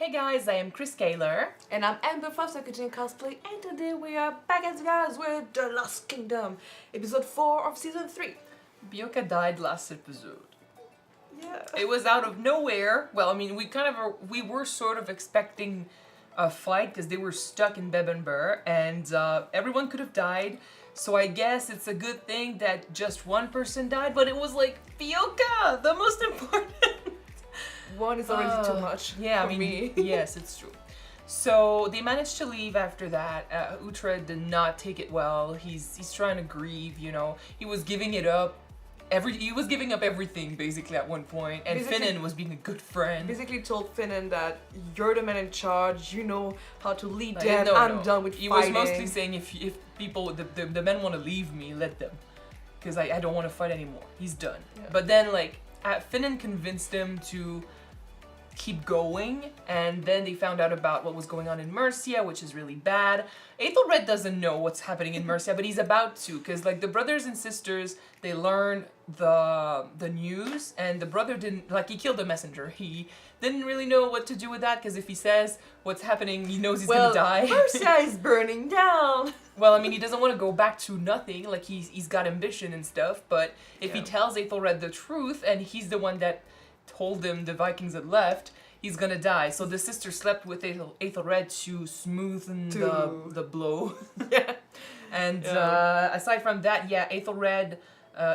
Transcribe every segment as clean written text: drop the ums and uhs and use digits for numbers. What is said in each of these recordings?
Hey guys, I am Chris Kaler. And I'm Amber from Kyuujin Cosplay, and today we are back as guys with The Lost Kingdom, episode 4 of season 3. Byoka died last episode. Yeah. It was out of nowhere. Well, I mean, we were sort of expecting a fight because they were stuck in Bebbanbur and everyone could have died. So I guess it's a good thing that just one person died, but it was like Byoka, the most important. One is already too much for me. Yes, it's true. So they managed to leave after that. Uhtred did not take it well. He's trying to grieve, you know. He was giving it up. He was giving up everything basically at one point, and Finan was being a good friend. Basically told Finan that you're the man in charge. You know how to lead Like, them. I'm done with he fighting. was mostly saying if people the men want to leave me, let them, because I don't want to fight anymore. He's done. Yeah. But then Finan convinced him to keep going, and then they found out about what was going on in Mercia, which is really bad. Aethelred doesn't know what's happening in Mercia, but he's about to, because like the brothers and sisters, they learned the news, and the brother didn't, like, he killed the messenger. He didn't really know what to do with that, because if he says what's happening, he knows he's gonna die. Mercia is burning down. Well, I mean, he doesn't want to go back to nothing, like he's got ambition and stuff, but if he tells Aethelred the truth, and he's the one that told him the Vikings had left, he's gonna die. So the sister slept with Aethelred to smoothen the blow. Yeah. And aside from that, yeah, Aethelred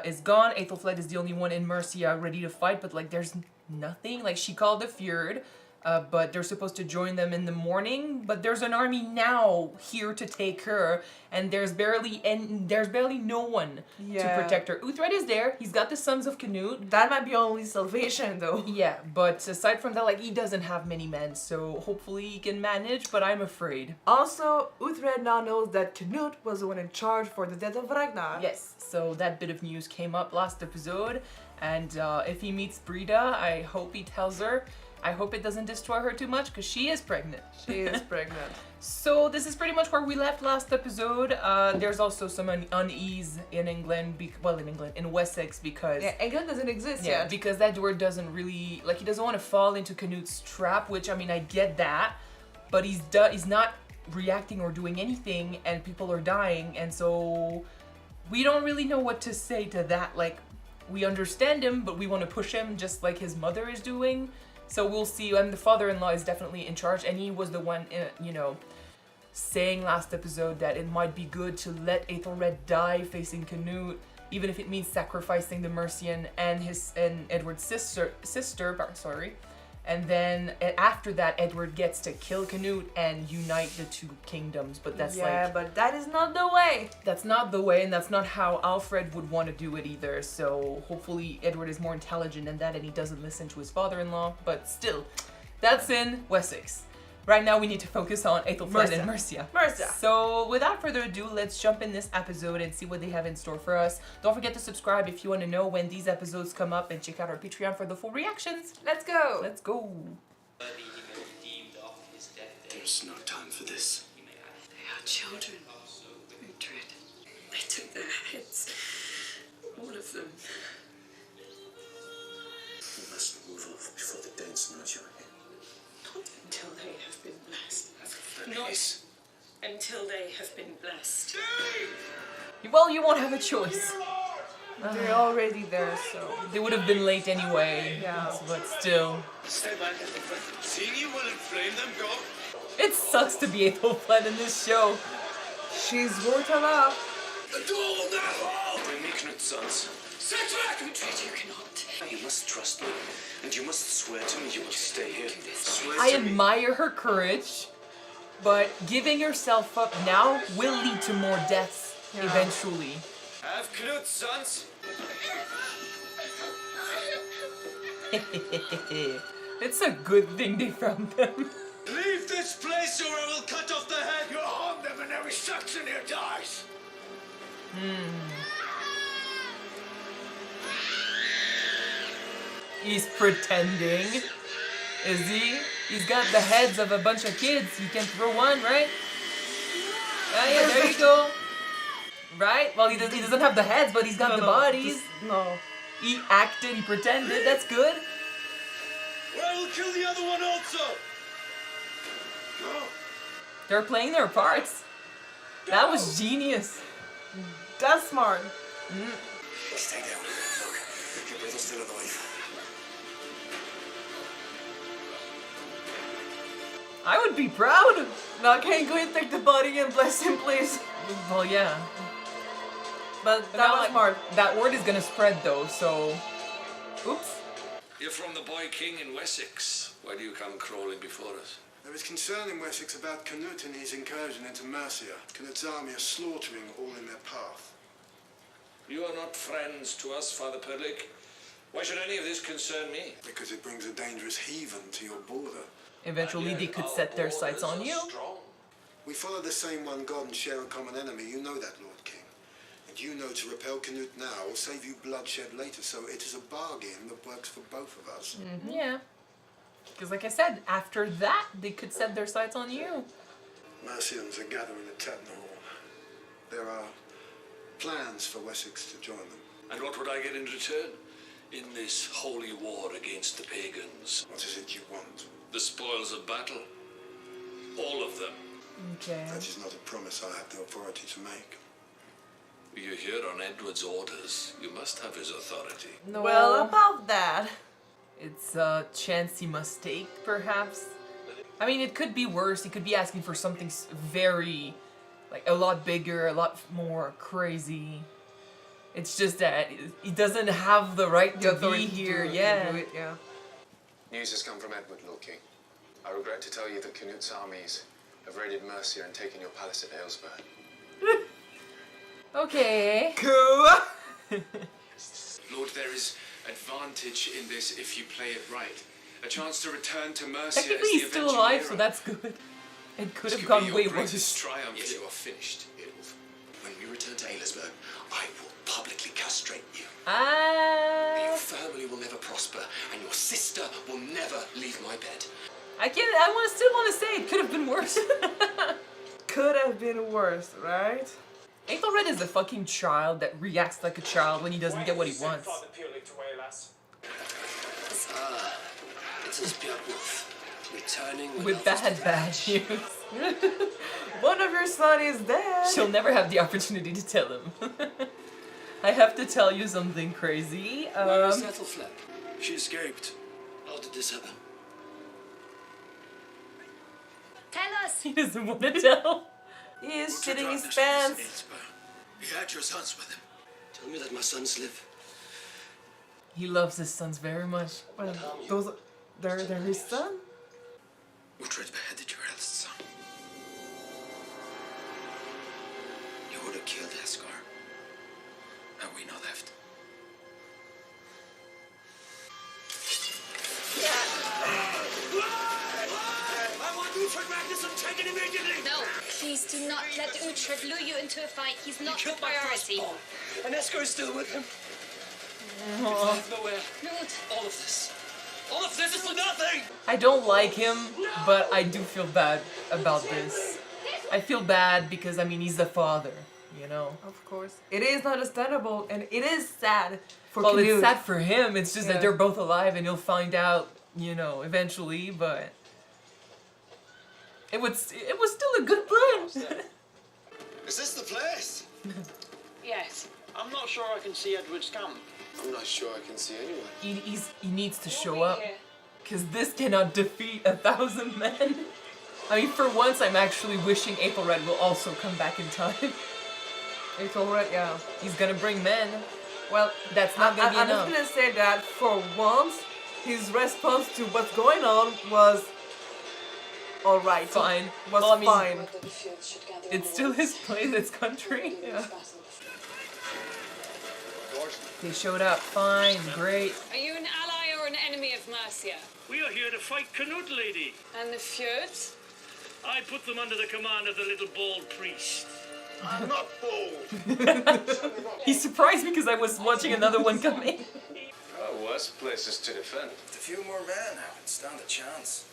is gone. Aethelflaed is the only one in Mercia ready to fight, but like there's nothing. Like she called the Fjord, but they're supposed to join them in the morning. But there's an army now here to take her, and there's barely no one to protect her. Uhtred is there. He's got the sons of Cnut. That might be only salvation though. Yeah, but aside from that, like he doesn't have many men, so hopefully he can manage. But I'm afraid. Also, Uhtred now knows that Cnut was the one in charge for the death of Ragnar. Yes, so that bit of news came up last episode, and if he meets Brida, I hope he tells her. I hope it doesn't destroy her too much, because she is pregnant. She is pregnant. So this is pretty much where we left last episode. There's also some unease in England, in Wessex, because... Yeah, England doesn't exist yeah, yet. because Edward doesn't really... Like, he doesn't want to fall into Cnut's trap, which, I mean, I get that, but he's not reacting or doing anything, and people are dying, and so we don't really know what to say to that. Like, we understand him, but we want to push him just like his mother is doing. So we'll see, and the father-in-law is definitely in charge, and he was the one, you know, saying last episode that it might be good to let Aethelred die facing Cnut, even if it means sacrificing the Mercian and Edward's sister, and then after that, Edward gets to kill Cnut and unite the two kingdoms, but that's but that is not the way. That's not the way, and that's not how Alfred would want to do it either, so hopefully Edward is more intelligent than that and he doesn't listen to his father-in-law, but still, that's in Wessex. Right now we need to focus on Aethelflaed and Mercia. So without further ado, let's jump in this episode and see what they have in store for us. Don't forget to subscribe if you want to know when these episodes come up, and check out our Patreon for the full reactions. Let's go! Let's go! There's no time for this. They are children, Uhtred. They took their heads, all of them. You must move off before the Danes know you're here. Not until they have been blessed. Not until they have been blessed. Well, you won't have a choice. They're already there, so... They would have been late anyway, but still. Stay back. Seeing you will inflame them, go. It sucks to be Aethelflaed in this show. She's worth a lot. The door will not hold! Bring me Cnut's sons. Sit back! Uhtred, you cannot. You must trust me, and you must swear to me you will stay here. Swear I to me. admire her courage, but giving yourself up now will lead to more deaths eventually. Have Cnut's sons. It's a good thing they found them. Leave this place or I will cut off the head. You harm them and every Saxon here dies. He's pretending. Is he? He's got the heads of a bunch of kids. He can throw one, right? Oh yeah, there you go. Right? Well, he doesn't have the heads, but he's got the bodies. No. He acted, he pretended. That's good. Or I will kill the other one also. They're playing their parts. That was genius. That's smart. Stay down. Look, your brother's still alive. I would be proud. Now can you go and take the body and bless him, please? Well, yeah. But But that now, was like, smart. that word is gonna spread though, so... Oops. You're from the boy king in Wessex. Why do you come crawling before us? There is concern in Wessex about Cnut and his incursion into Mercia. Cnut's army are slaughtering all in their path. You are not friends to us, Father Perlick. Why should any of this concern me? Because it brings a dangerous heathen to your border. Eventually And they yet could our set their sights borders on are you. strong. We follow the same one God and share a common enemy. You know that, Lord King. And you know to repel Cnut now will save you bloodshed later, so it is a bargain that works for both of us. Yeah. Because like I said, after that, they could set their sights on you. Mercians are gathering at Tettenhall. There are plans for Wessex to join them. And what would I get in return? In this holy war against the pagans? What is it you want? The spoils of battle. All of them. Okay. That is not a promise I have the authority to make. You're here on Edward's orders. You must have his authority. No. Well, about that. It's a chance he must take, perhaps. I mean, it could be worse. He could be asking for something very, like, a lot bigger, a lot more crazy. It's just that he doesn't have the right to be here. Yeah. Do it, yeah. News has come from Edward, Lord King. I regret to tell you that Cnut's armies have raided Mercia and taken your palace at Aylesbury. Okay. Cool. Lord, there is advantage in this if you play it right. A chance to return to Mercia as Technically, the he's still avenging alive, hero. so that's good. It could This have could be gone your way greatest worse. triumph. Yet you are finished, Ilv. When we return to Aylesbury, I will publicly castrate you. Your family will never prosper, and your sister will never leave my bed. Still want to say it could have been worse. Could have been worse, right? Aethelred is a fucking child that reacts like a child when he doesn't get what he wants. It's his Beowulf, returning With bad news. One of your son is dead. She'll never have the opportunity to tell him. I have to tell you something crazy. Where is Aethelflaed? She escaped. How did this happen? Tell us. He doesn't want to tell. He is Uhtred shitting his Ragnarsson pants. is Aylesbury. He had your sons with him. Tell me that my sons live. He loves his sons very much. Well, they're his son? Uhtred beheaded your eldest son. You would have killed Asgar. Had we not left. I want Uhtred Ragnarsson taken immediately! No, please do not let Uhtred lure you into a fight. He's not the priority. And Asgar is still with him. Nowhere. Cnut. All of this. All of this is for nothing! I don't like him, but I do feel bad about this. I feel bad because, I mean, he's the father, you know? Of course. It is understandable and it is sad for Well, Cnut. it's sad for him. It's just Yeah. that they're both alive and he'll find out, you know, eventually, but... It was still a good plan. Is this the place? Yes. I'm not sure I can see Edward's camp. I'm not sure I can see anyone. He needs to show up. Because this cannot defeat 1,000 men. I mean, for once, I'm actually wishing Aethelred will also come back in time. Aethelred, yeah. He's gonna bring men. Well, That's not gonna be I'm enough. just gonna say that for once, his response to what's going on was alright. Fine. Was Well, I mean, fine. It's still his place, his country. Yeah. They showed up. Fine, great. Are you an ally or an enemy of Mercia? We are here to fight Cnut, lady. And the Fjords? I put them under the command of the little bald priest. I'm not bold. He's surprised because I was watching another one coming. Oh, worse places to defend. With a few more men, I would stand a chance.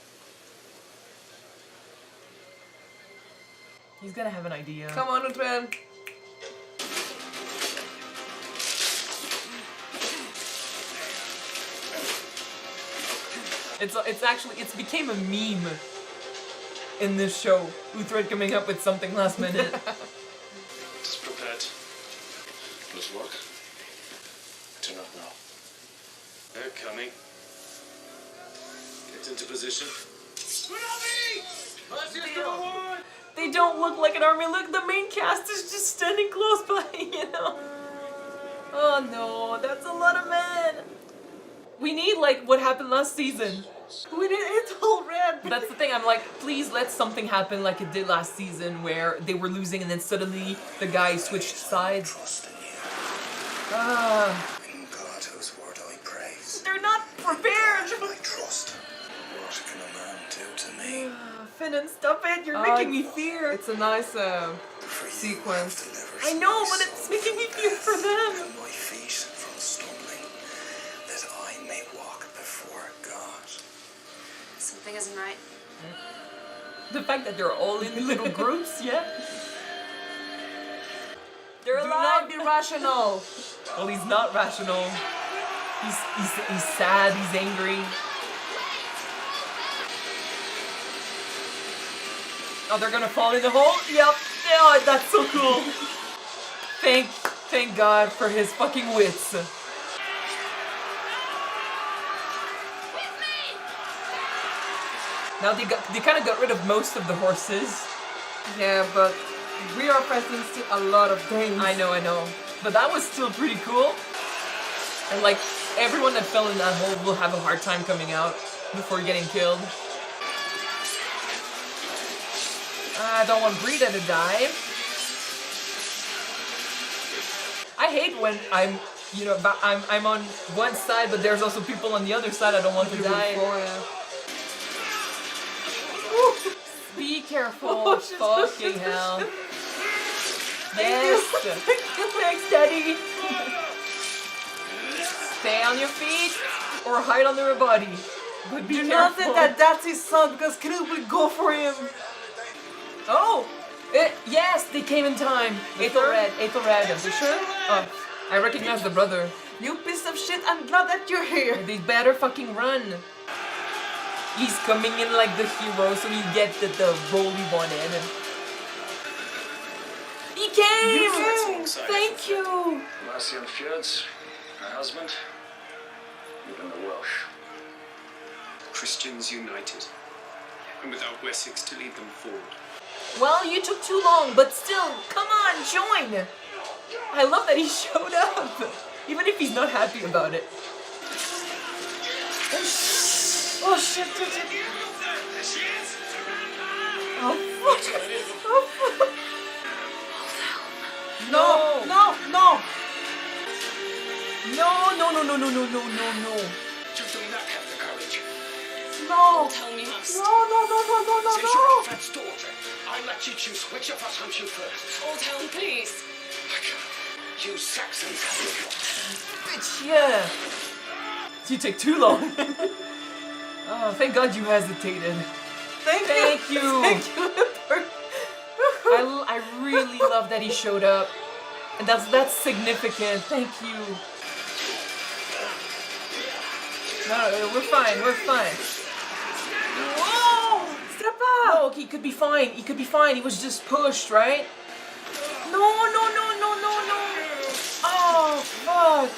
He's gonna have an idea. Come on, Uhtred. It's became a meme. in this show. Uhtred coming up with something last minute. Just prepared. Let's work. I do not know. They're coming. Get into position. They don't look like an army. Look, the main cast is just standing close by, you know? Oh no, that's a lot of men. We need like what happened last season. We need Aethelred. That's the thing, I'm like, please let something happen like it did last season where they were losing and then suddenly the guy switched sides. Ah. In God whose word I praise. They're not prepared! I trust. What can a man do to me? Finnan, stop it, you're making me fear. It's a nice For you sequence. have delivered I know, my but it's making me fear for them. and my feet from stumbling, that I may walk before God. Something isn't right. The fact that they're all in little groups, yeah? They're Do alive! not be rational. Well, he's not rational. He's sad, he's angry. Oh, they're gonna fall in the hole? Yep. Oh, that's so cool. Thank God for his fucking wits. Now they kind of got rid of most of the horses. Yeah, but we are facing still a lot of things. I know. But that was still pretty cool. And like, everyone that fell in that hole will have a hard time coming out before getting killed. I don't want Brita to die. I hate when I'm on one side, but there's also people on the other side I don't want to die. Be careful, fucking hell. Yes! Thanks, Daddy! Stay on your feet, or hide under a body. But be Do careful. not say that that's his son, because Cnut will go for him. Oh! Yes, they came in time. Aethelred. You sure? Oh, I recognize the brother. You piece of shit, I'm glad that you're here. They better fucking run. He's coming in like the hero, so he gets the role he wanted. He came! Thank you! Mercy and Fjords, her husband, even the Welsh. Christians united, and without Wessex to lead them forward. Well, you took too long, but still, come on, join! I love that he showed up, even if he's not happy about it. Oh shit. Oh fuck. Oh fuck. No. You do not have the courage. No. Tell me must. No. Since you're Uhtred's daughter, I let you choose which of us hunts you first. Old Helm, please. You Saxons have your Bitch, yeah! You take too long. Oh, thank God you hesitated. Thank you. I really love that he showed up. And that's significant. Thank you. No, we're fine. Whoa! Step up. No, he could be fine. He was just pushed, right? No. Oh, fuck.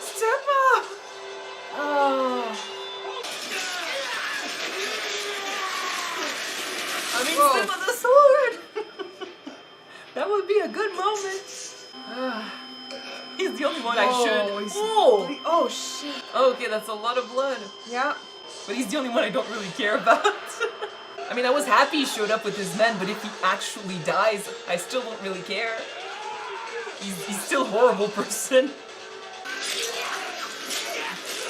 Step up. Oh. I mean, Whoa. step on the sword. That would be a good moment. He's the only one I should. Oh shit. Okay, that's a lot of blood. Yeah. But he's the only one I don't really care about. I mean, I was happy he showed up with his men, but if he actually dies, I still don't really care. He's still a horrible person.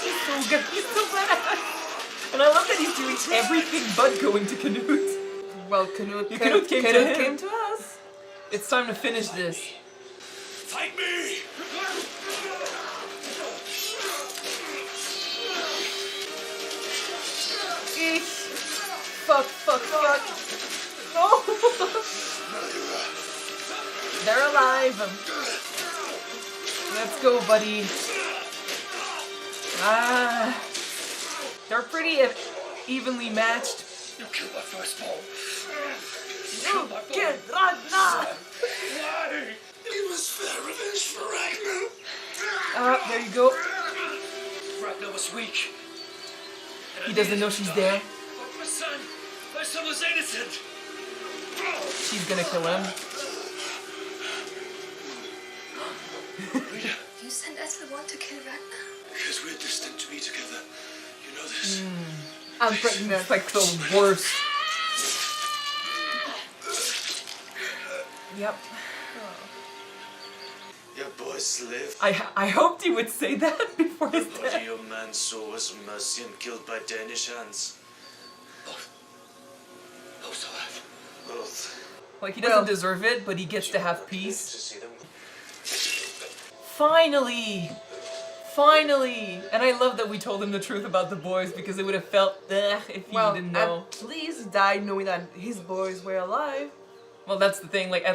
He's so good. He's so bad. And I love that he's doing everything but going to Cnut. Well, Cnut came to us. It's time to finish this. Fight me! Fuck. No! They're alive. Let's go, buddy. They're pretty evenly matched. You killed my firstborn. Uhtred Ragnar! Why? It was fair revenge for Ragnar. There you go. Ragnar was weak. He doesn't know she's there. My son was innocent. She's gonna kill him. You sent Aethelred to kill Ragnar? Because we're destined to be together. You know this. I'm pregnant. It's like the worst. Yep. Your boys live. I hoped he would say that before his The death. body your man saw was Mercian killed by Danish hands. Both. Both alive. Both. Like, he doesn't deserve it, but he gets to have To peace. see them. Finally! Finally! And I love that we told him the truth about the boys, because it would have felt if he didn't know. At least he died knowing that his boys were alive. Well, that's the thing, like,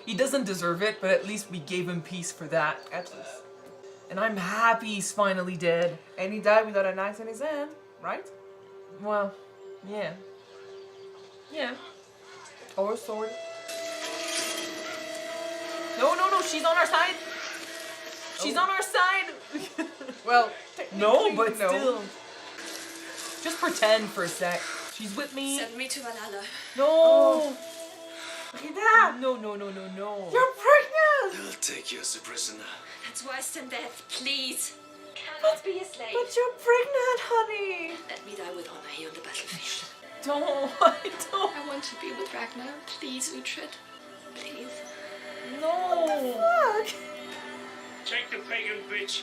he doesn't deserve it, but at least we gave him peace for that. At least. And I'm happy he's finally dead. And he died without an axe in his hand, right? Well, yeah. Yeah. Or a sword. No, she's on our side! She's on our side! Well, No, but no. still. Just pretend for a sec. She's with me. Send me to Valhalla. No! Look at that! No. You're pregnant! They'll take you as a prisoner. That's worse than death, please. Cannot be a slave. But you're pregnant, honey! Let me die with honor here on the battlefield. Don't. I want to be with Ragnar. Please, Uhtred. Please. No! Fuck! Take the pagan bitch.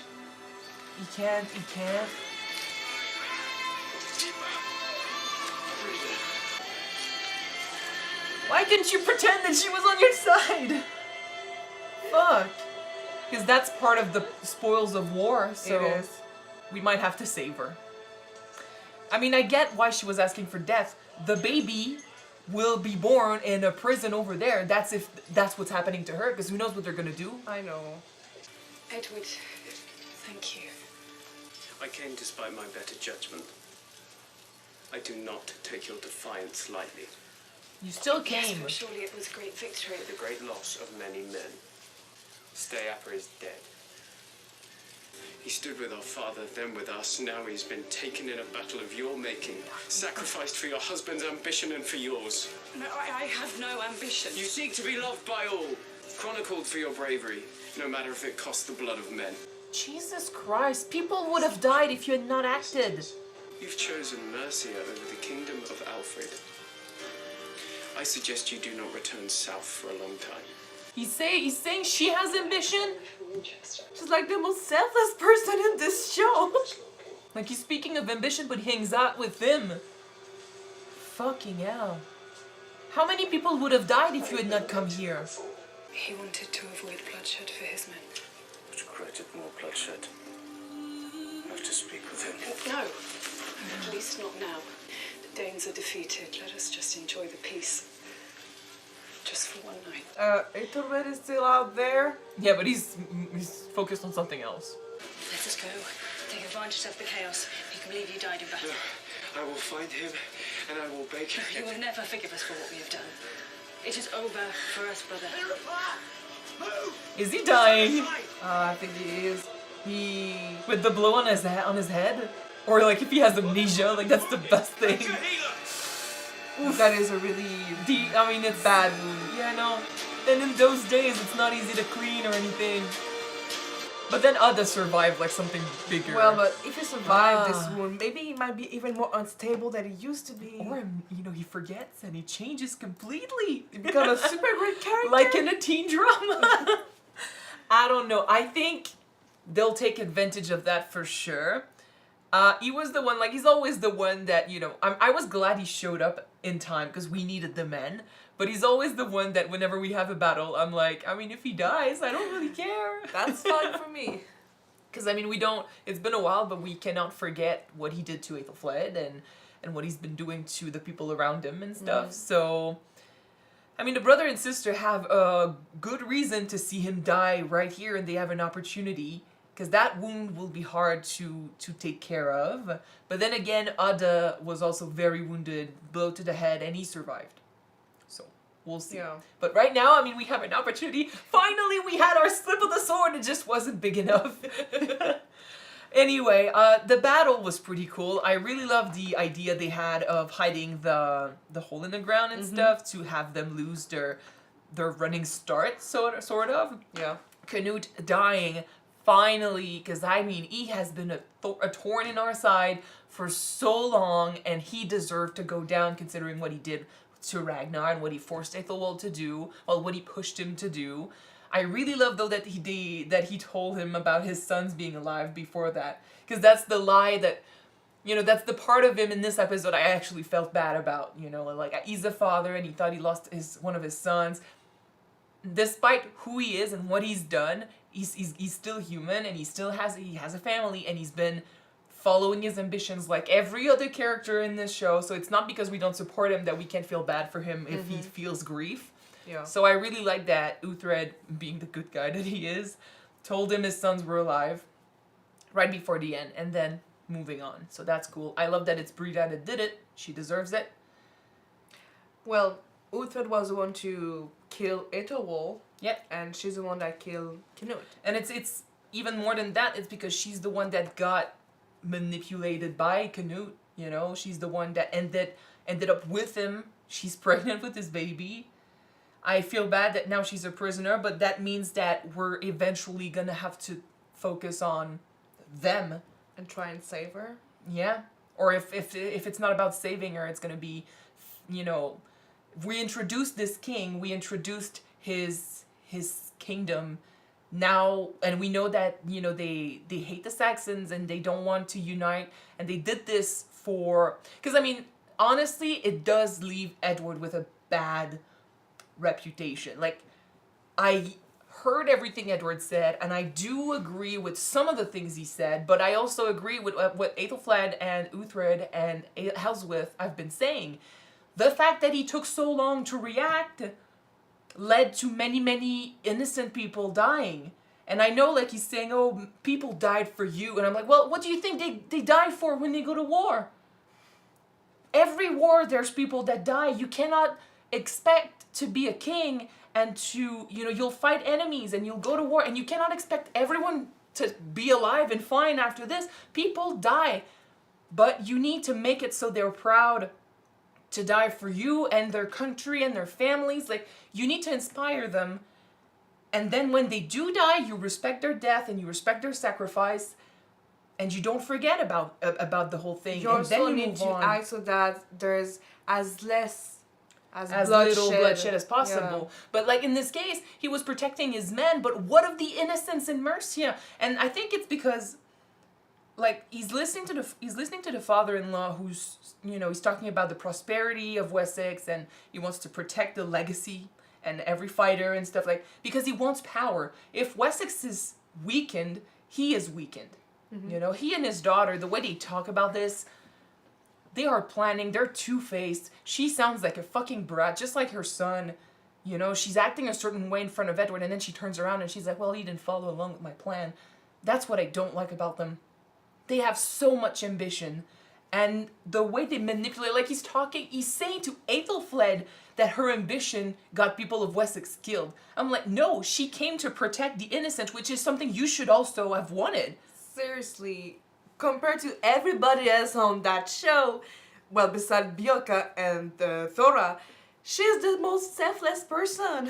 He can't. Why didn't you pretend that she was on your side? Fuck. Because that's part of the spoils of war, so It is. we might have to save her. I mean, I get why she was asking for death. The baby will be born in a prison over there. That's if that's what's happening to her, because who knows what they're gonna do. I know. Edward, thank you. I came despite my better judgment. I do not take your defiance lightly. You still Yes, came. but surely it was a great victory. The great loss of many men. Steapa is dead. He stood with our father, then with us. Now he's been taken in a battle of your making, sacrificed for your husband's ambition and for yours. No, I have no ambition. You seek to be loved by all, chronicled for your bravery, no matter if it costs the blood of men. Jesus Christ, people would have died if you had not acted. You've chosen Mercia over the kingdom of Aethelred. I suggest you do not return south for a long time. He's saying she has ambition? She's like the most selfless person in this show. Like, he's speaking of ambition, but he hangs out with them. Fucking hell. How many people would have died if you had not come here? He wanted to avoid bloodshed for his men. Which created more bloodshed. I have to speak with him. No, at least not now. The Danes are defeated. Let us just enjoy the peace. Just for one night. Aethelred is still out there. Yeah, but he's focused on something else. Let us go. Take advantage of the chaos. He can believe you died in battle. I will find him, and I will beg He him. will never forgive us for what we have done. It is over for us, brother. Is he dying? I think he is. With the blow on his head? Or like if he has amnesia, like that's the best thing. That is a really I mean, it's bad wound. Yeah, I know. And in those days, it's not easy to clean or anything. But then Ada survived like something bigger. Well, but if he survived this wound, maybe he might be even more unstable than he used to be. Or, he forgets and he changes completely. He become a super great character. Like in a teen drama. I don't know. I think they'll take advantage of that for sure. He was the one, he's always the one that, I was glad he showed up in time because we needed the men. But he's always the one that whenever we have a battle, I'm like, if he dies, I don't really care. That's fine for me. Because, it's been a while, but we cannot forget what he did to Aethelred and what he's been doing to the people around him and stuff. So, the brother and sister have a good reason to see him die right here, and they have an opportunity. Because that wound will be hard to take care of. But then again, Ada was also very wounded, blow to the head, and he survived. So, We'll see. Yeah. But right now, I mean, we have an opportunity. Finally, we had our slip of the sword. It just wasn't big enough. Anyway, the battle was pretty cool. I really love the idea they had of hiding the hole in the ground and stuff to have them lose their running start, sort of. Yeah. Cnut dying, finally, because I mean, he has been a thorn in our side for so long, and he deserved to go down considering what he did to Ragnar and what he forced Aethelred to do, well, what he pushed him to do. I really love though that he told him about his sons being alive before that, because that's the lie that, that's the part of him in this episode I actually felt bad about. Like he's a father and he thought he lost one of his sons. Despite who he is and what he's done, he's still human and he has a family and he's been following his ambitions like every other character in this show. So it's not because we don't support him that we can't feel bad for him if he feels grief. Yeah. So I really like that Uhtred, being the good guy that he is, told him his sons were alive right before the end and then moving on. So that's cool. I love that it's Brida that did it. She deserves it. Well, Uhtred was the one to kill Aethelred. Yep. And she's the one that killed Cnut. And it's even more than that. It's because she's the one that got manipulated by Cnut. She's the one that ended up with him. She's pregnant with his baby. I feel bad that now she's a prisoner, but that means that we're eventually gonna have to focus on them And try and save her. Yeah. Or if it's not about saving her, it's gonna be, we introduced this king, we introduced his kingdom now, and we know that, they hate the Saxons and they don't want to unite, and they did this because I mean, honestly, it does leave Edward with a bad reputation. Like, I heard everything Edward said, and I do agree with some of the things he said, but I also agree with what Aethelflaed and Uhtred and Helswith have been saying. The fact that he took so long to react led to many, many innocent people dying. And I know, like, he's saying, oh, people died for you. And I'm like, well, what do you think they die for when they go to war? Every war, there's people that die. You cannot expect to be a king and to, you'll fight enemies and you'll go to war, and you cannot expect everyone to be alive and fine after this. People die. But you need to make it so they're proud to die for you and their country and their families. Like, you need to inspire them. And then when they do die, you respect their death and you respect their sacrifice, and you don't forget about the whole thing. You and also then you need move to on. act so that there's as little bloodshed as possible. Yeah. But like in this case, he was protecting his men, but what of the innocents in Mercia? And I think it's because, like, he's listening to the father-in-law who's, he's talking about the prosperity of Wessex, and he wants to protect the legacy and every fighter and stuff, like, because he wants power. If Wessex is weakened, he is weakened. Mm-hmm. He and his daughter, the way they talk about this, they are planning. They're two-faced. She sounds like a fucking brat, just like her son. She's acting a certain way in front of Edward, and then she turns around and she's like, well, he didn't follow along with my plan. That's what I don't like about them. They have so much ambition. And the way they manipulate, like he's saying to Aethelflaed that her ambition got people of Wessex killed. I'm like, no, she came to protect the innocent, which is something you should also have wanted. Seriously, compared to everybody else on that show, well, besides Bjorka and Thora, she's the most selfless person.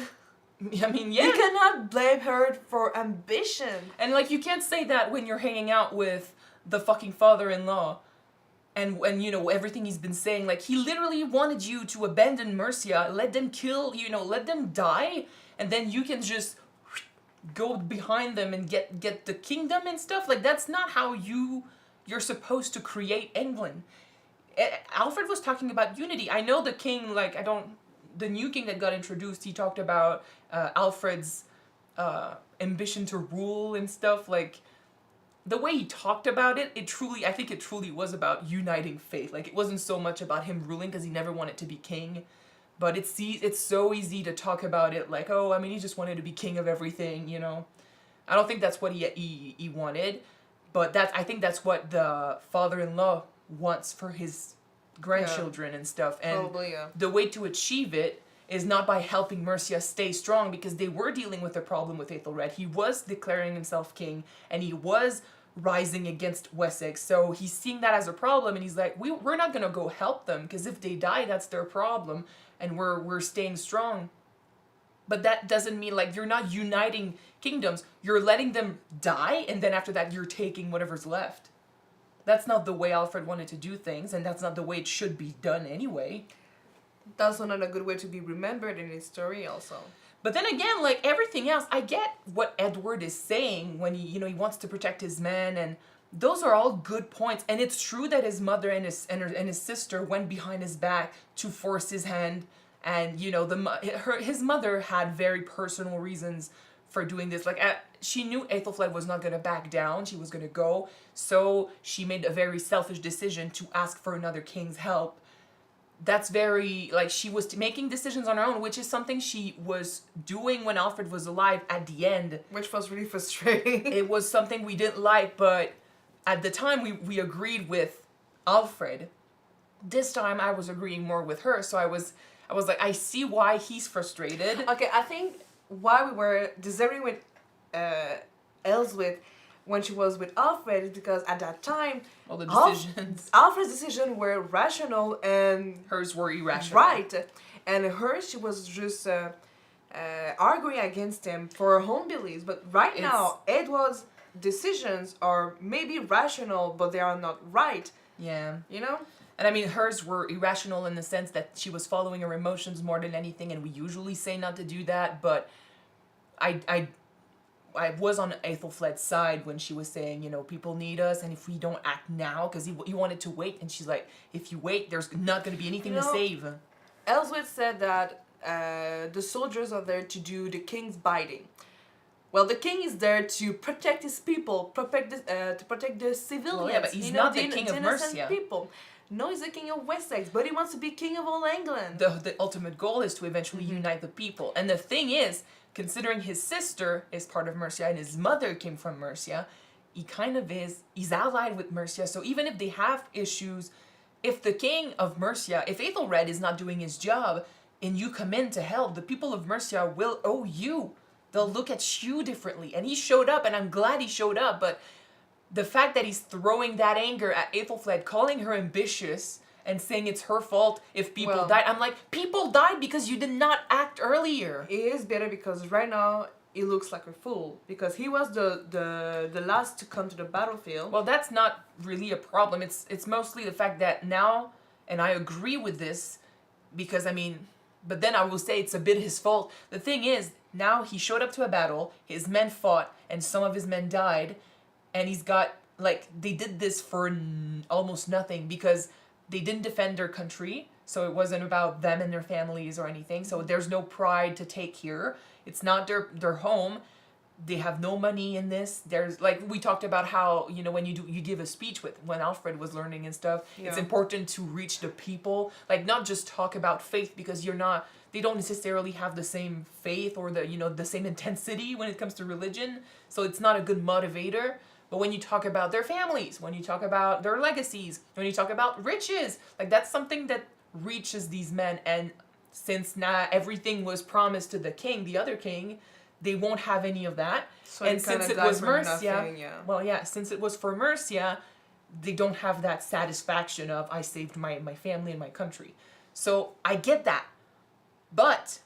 I mean, yeah. You cannot blame her for ambition. And, like, you can't say that when you're hanging out with the fucking father-in-law and everything he's been saying. Like, he literally wanted you to abandon Mercia, let them kill, let them die, and then you can just go behind them and get the kingdom and stuff. Like, that's not how you're supposed to create England. Alfred was talking about unity. I know the king, the new king that got introduced, he talked about Alfred's ambition to rule and stuff. Like, the way he talked about it, I think it truly was about uniting faith. Like, it wasn't so much about him ruling because he never wanted to be king. But it's so easy to talk about it like, oh, I mean, he just wanted to be king of everything, I don't think that's what he wanted. But I think that's what the father-in-law wants for his grandchildren and stuff. And probably, yeah. The way to achieve it is not by helping Mercia stay strong, because they were dealing with a problem with Aethelred. He was declaring himself king, and he was rising against Wessex. So he's seeing that as a problem, and he's like, we're not gonna go help them, because if they die, that's their problem, and we're staying strong. But that doesn't mean, like, you're not uniting kingdoms. You're letting them die, and then after that, you're taking whatever's left. That's not the way Alfred wanted to do things, and that's not the way it should be done anyway. That's not a good way to be remembered in his story also. But then again, like everything else, I get what Edward is saying when he wants to protect his men, and those are all good points. And it's true that his mother and his sister went behind his back to force his hand, and his mother had very personal reasons for doing this. Like she knew Aethelflaed was not gonna back down; she was gonna go. So she made a very selfish decision to ask for another king's help. That's very, like, she was making decisions on her own, which is something she was doing when Alfred was alive at the end. Which was really frustrating. It was something we didn't like, but at the time we agreed with Alfred. This time I was agreeing more with her, so I was like, I see why he's frustrated. Okay, I think why we were disagreeing with Elswith when she was with Alfred is because at that time, all the decisions. Alfred's decisions were rational and hers were irrational. Right, and hers, she was just arguing against him for her own beliefs. But now, Edward's decisions are maybe rational, but they are not right. Yeah. You know? And I mean, hers were irrational in the sense that she was following her emotions more than anything, and we usually say not to do that, but I was on Aethelflaed's side when she was saying, people need us, and if we don't act now, because he wanted to wait, and she's like, if you wait, there's not going to be anything to save. Elswith said that the soldiers are there to do the king's bidding. Well, the king is there to protect his people, to protect the civilians. Well, yeah, but he's not the king of Mercia. People. No, he's the king of Wessex, but he wants to be king of all England. The ultimate goal is to eventually unite the people. And the thing is, considering his sister is part of Mercia and his mother came from Mercia, he's allied with Mercia. So even if they have issues, if the king of Mercia, if Aethelred is not doing his job and you come in to help, the people of Mercia will owe you. They'll look at you differently. And he showed up, and I'm glad he showed up, but the fact that he's throwing that anger at Aethelflaed, calling her ambitious, and saying it's her fault if people died. I'm like, people died because you did not act earlier. It is better because right now he looks like a fool because he was the last to come to the battlefield. Well, that's not really a problem. It's mostly the fact that now, and I agree with this, because but then I will say it's a bit his fault. The thing is, now he showed up to a battle, his men fought, and some of his men died, and he's got, they did this for almost nothing because they didn't defend their country, so it wasn't about them and their families or anything. So there's no pride to take here. It's not their home. They have no money in this. There's, we talked about how, when you give a speech when Alfred was learning and stuff, it's important to reach the people. Not just talk about faith, because they don't necessarily have the same faith or the same intensity when it comes to religion. So it's not a good motivator. But when you talk about their families, when you talk about their legacies, when you talk about riches, that's something that reaches these men. And since now everything was promised to the king, the other king, they won't have any of that. So and since it was Mercia, since it was for Mercia, they don't have that satisfaction of, I saved my family and my country. So I get that. But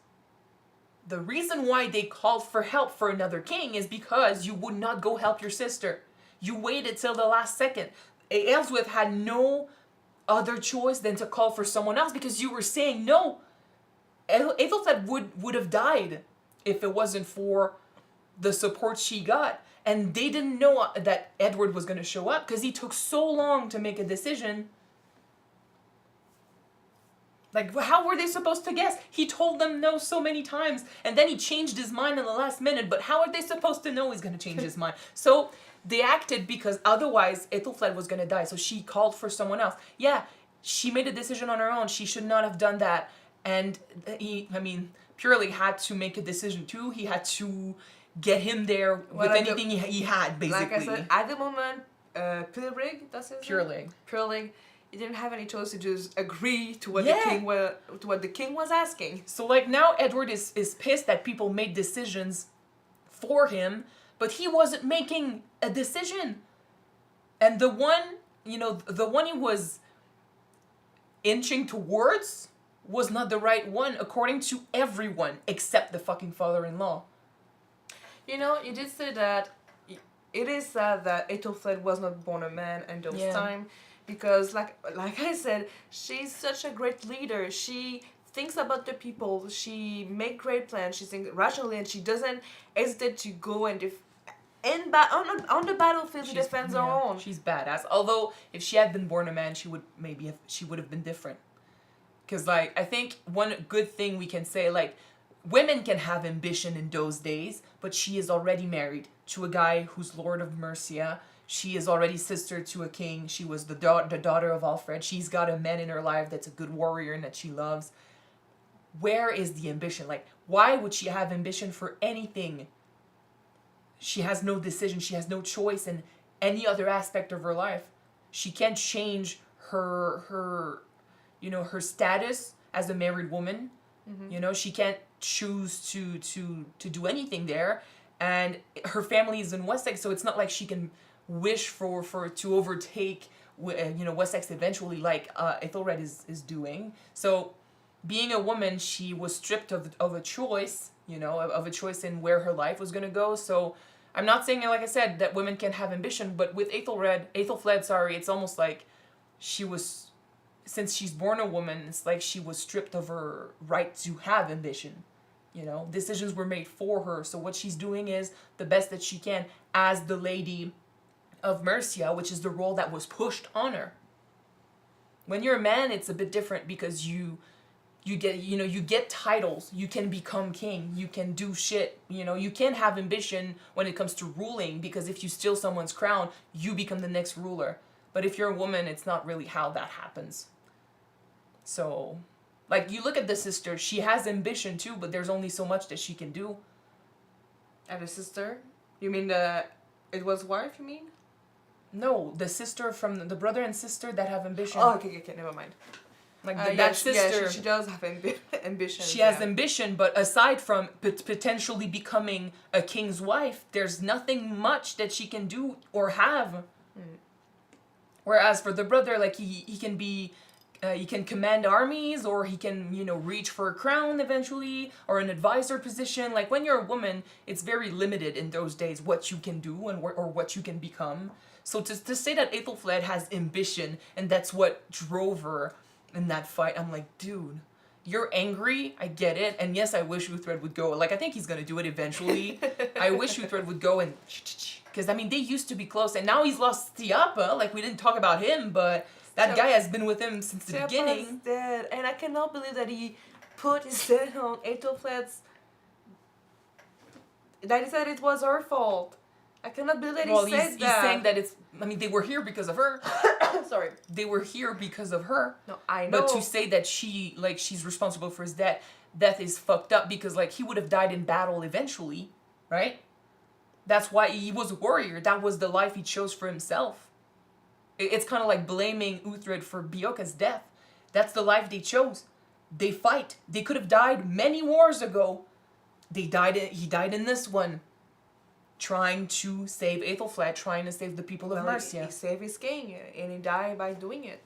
the reason why they called for help for another king is because you would not go help your sister. You waited till the last second. Elswith had no other choice than to call for someone else, because you were saying no. Aethelflaed would have died if it wasn't for the support she got. And they didn't know that Edward was going to show up because he took so long to make a decision. How were they supposed to guess? He told them no so many times, and then he changed his mind in the last minute, but how are they supposed to know he's going to change his mind? So they acted because otherwise Aethelflaed was going to die, so she called for someone else. Yeah, she made a decision on her own. She should not have done that, and Purely had to make a decision too. He had to get him there with anything he had, basically. Like I said, at the moment, Purelig, that's his name? Purelig, he didn't have any choice to just agree to what the king was asking. So like now Edward is pissed that people made decisions for him, but he wasn't making a decision. And the one he was inching towards was not the right one according to everyone except the fucking father-in-law. You did say that it is sad that Aethelred was not born a man in those time, because like I said, she's such a great leader. She thinks about the people. She make great plans. She thinks rationally, and she doesn't hesitate to go and on the battlefield to defend her own. She's badass. Although if she had been born a man, she would have been different. Because like I think one good thing we can say, like, women can have ambition in those days, but she is already married to a guy who's Lord of Mercia. She is already sister to a king. She was the daughter of Uhtred. She's got a man in her life that's a good warrior and that she loves. Where is the ambition? Like, why would she have ambition for anything? She has no decision. She has no choice in any other aspect of her life. She can't change her status as a married woman. Mm-hmm. She can't choose to do anything there. And her family is in Wessex, so it's not like she can wish for to overtake Wessex eventually, like Aethelred is doing. So being a woman, she was stripped of a choice, of a choice in where her life was gonna go. So I'm not saying, like I said, that women can have ambition, but with Aethelfled, it's almost like since she's born a woman, it's like she was stripped of her right to have ambition. Decisions were made for her. So what she's doing is the best that she can as the Lady of Mercia, which is the role that was pushed on her. When you're a man, it's a bit different because you get titles. You can become king. You can do shit. You can have ambition when it comes to ruling, because if you steal someone's crown, you become the next ruler. But if you're a woman, it's not really how that happens. So, like, you look at the sister, she has ambition too, but there's only so much that she can do. And the sister? You mean it was wife, you mean? No, the sister from the brother and sister that have ambition. Oh, okay, never mind. Like that sister. Yeah, she does have ambition. She has ambition, but aside from potentially becoming a king's wife, there's nothing much that she can do or have. Whereas for the brother, like he can be, he can command armies, or he can reach for a crown eventually, or an advisor position. Like when you're a woman, it's very limited in those days what you can do and or what you can become. So to say that Aethelfled has ambition and that's what drove her in that fight, I'm like, dude, you're angry, I get it, and yes, I wish Uhtred would go. Like, I think he's gonna do it eventually. I wish Uhtred would go and, because I mean, they used to be close, and now he's lost Stiapa. Like, we didn't talk about him, but that guy has been with him since the beginning. Stiapa's dead, and I cannot believe that he put his head on Aethelfled's. That he said it was her fault. I cannot believe that he said that. He's saying that it's. I mean, they were here because of her. Sorry. They were here because of her. No, I know. But to say that she's responsible for his death is fucked up, because like he would have died in battle eventually, right? That's why he was a warrior. That was the life he chose for himself. It's kind of like blaming Uhtred for Bjorka's death. That's the life they chose. They fight. They could have died many wars ago. He died in this one. Trying to save Aethelflaed, trying to save the people of Mercia. He saved his king, and he died by doing it.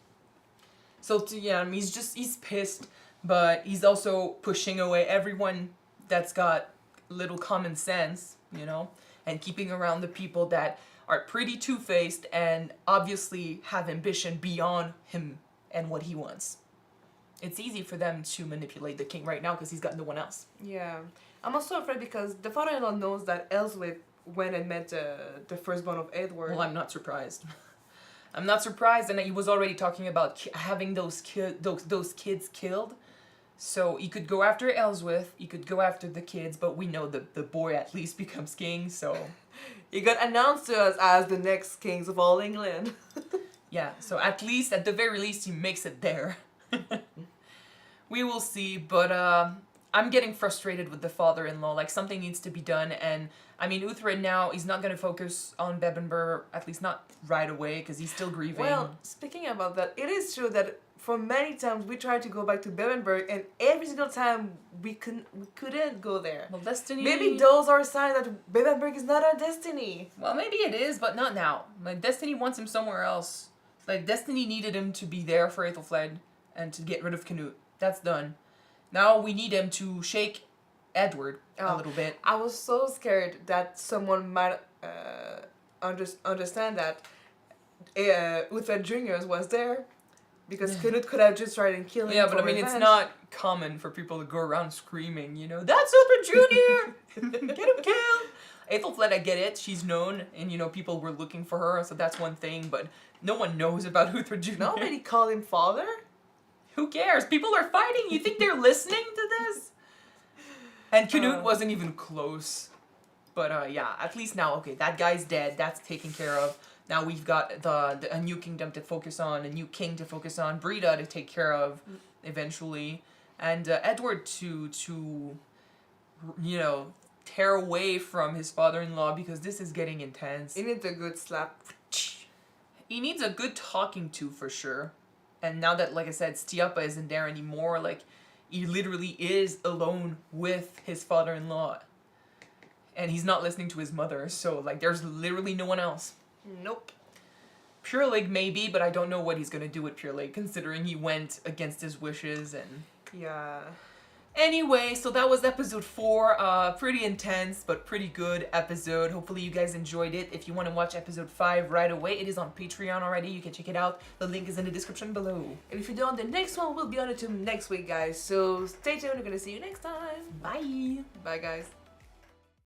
So he's pissed, but he's also pushing away everyone that's got little common sense, and keeping around the people that are pretty two-faced and obviously have ambition beyond him and what he wants. It's easy for them to manipulate the king right now because he's got no one else. Yeah. I'm also afraid because the father-in-law knows that Aethelred went and met the firstborn of Edward. Well, I'm not surprised. I'm not surprised, and he was already talking about having those kids killed. So he could go after Ellsworth, he could go after the kids, but we know the boy at least becomes king, so... He got announced to us as the next kings of all England. Yeah, so at the very least, he makes it there. We will see, but I'm getting frustrated with the father-in-law. Like, something needs to be done, and I mean, Uhtred now, he's not gonna focus on Bebbanburg, at least not right away, because he's still grieving. Well, speaking about that, it is true that for many times we tried to go back to Bebbanburg, and every single time we couldn't go there. Well, destiny... Maybe those are signs that Bebbanburg is not our destiny. Well, maybe it is, but not now. Like, destiny wants him somewhere else. Like, destiny needed him to be there for Aethelred and to get rid of Cnut. That's done. Now we need him to shake Edward a little bit. I was so scared that someone might understand that Uhtred Jr. was there, because Cnut could have just tried and killed him. Yeah, but I mean, it's not common for people to go around screaming, you know, that's Uhtred Jr. Get him killed. Aethelflaed, I get it. She's known, and you know, people were looking for her, so that's one thing. But no one knows about Uhtred Jr. Nobody called him father. Who cares? People are fighting. You think they're listening to this? And Cnut wasn't even close. But yeah, at least now, okay, that guy's dead. That's taken care of. Now we've got a new kingdom to focus on, a new king to focus on, Breda to take care of eventually, and Edward to you know, tear away from his father-in-law, because this is getting intense. He needs a good slap. He needs a good talking to, for sure. And now that, like I said, Stiapa isn't there anymore, like, he literally is alone with his father-in-law. And he's not listening to his mother, so, like, there's literally no one else. Nope. Pure Leg maybe, but I don't know what he's gonna do with Pure Leg, considering he went against his wishes and... Yeah. Anyway, so that was episode 4. Pretty intense, but pretty good episode. Hopefully you guys enjoyed it. If you want to watch episode 5 right away, it is on Patreon already. You can check it out. The link is in the description below. And if you don't, the next one will be on YouTube next week, guys. So stay tuned. We're gonna see you next time. Bye. Bye, guys.